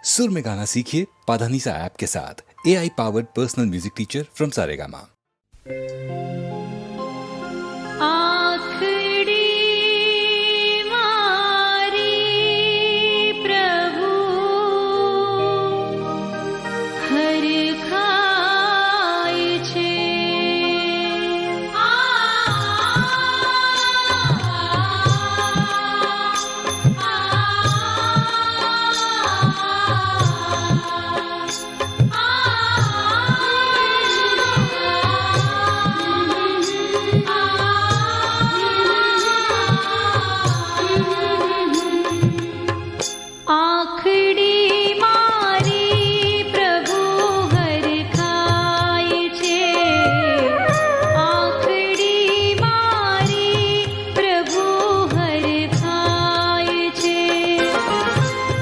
सुर में गाना सीखिए पाधानीसा ऐप के साथ। AI powered personal music teacher from Saregama.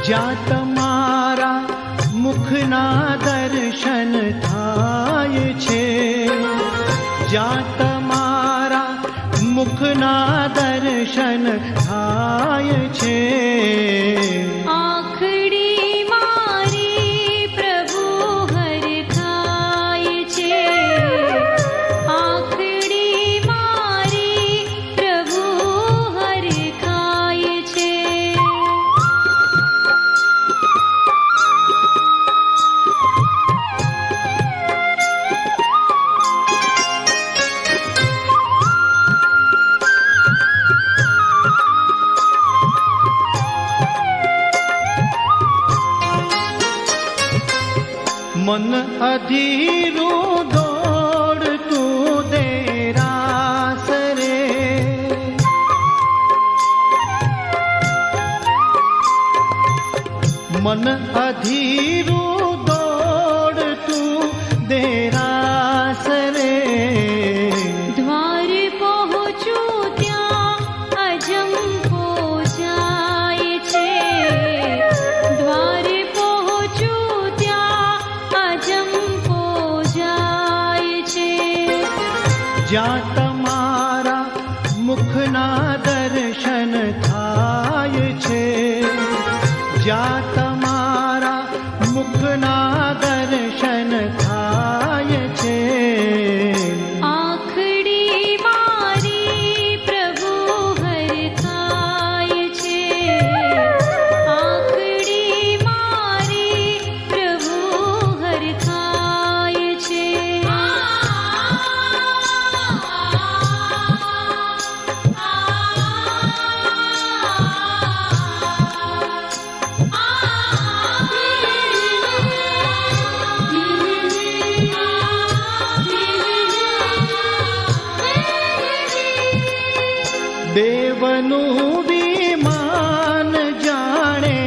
જ્યાં તમારા મુખના દર્શન થાય છે, જ્યાં તમારા મુખના દર્શન થાય છે, આખડી મારી પ્રભુ હરખાય છે, આખડી મારી પ્રભુ હરખાય છે. મન અધીરું દોડતું દેરાસ રે, મન અધીરું દોડતું દેરાસ રે, દ્વાર પહોંચું ત્યાં અજંપો જાય છે, દ્વાર પહોંચું ત્યાં અજંપો જાય છે. જ્યાં તમારા મુખના દર્શન થાય છે, જ્યાં તમારા મુખના દર્શન થાય છે, આખડી મારી પ્રભુ હરખાય છે, આખડી મારી પ્રભુ હરખાય છે. દેવનું વિમાન જાણે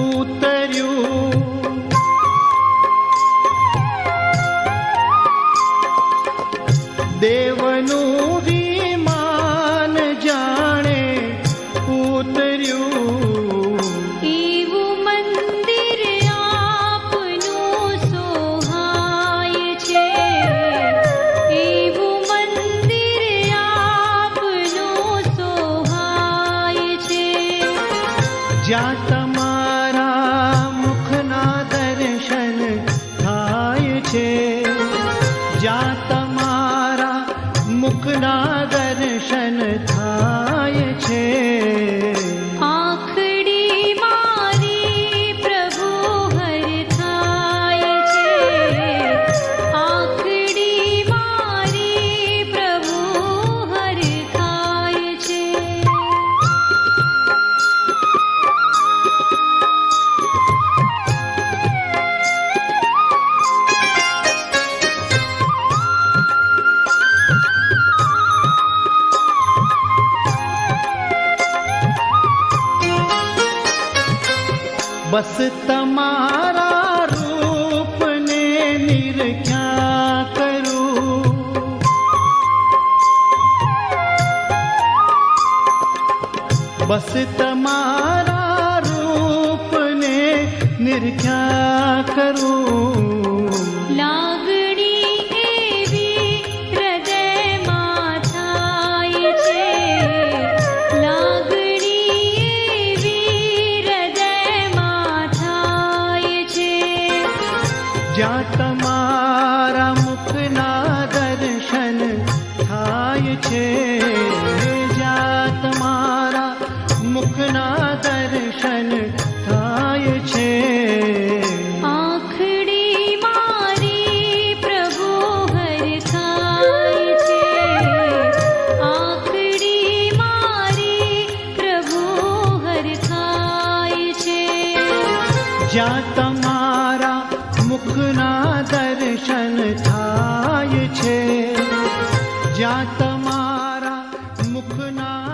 ઉતર્યું, દેવનું વિમાન જાણે ઉતર્યું, એવું મંદિર આપનું સોહાય છે, એવું મંદિર આપનું સોહાય છે. જ્યાં તમારા મુખના દર્શન થાય છે, જ્યાં તમારા મુખના દર્શન થાય છે, આખડી મારી પ્રભુ હરખાય છે, આખડી મારી પ્રભુ હરખાય છે. બસ તમારા રૂપને નિરખ્યા કરું, બસ તમારા રૂપને નિરખ્યા કરું, લાગણી એવી હૃદયમાં થાય છે, લાગણી એવી હૃદયમાં થાય જ્યાં તમારા મુખના દર્શન થાય છે, જ્યાં તમારા મુખના દર્શન થાય છે. આંખડી મારી પ્રભુ હરખાય છે, આંખડી મારી પ્રભુ હરખાય છે. જ્યાં તમારા મુખના દર્શન થાય છે, જ્યાં તમારા મુખના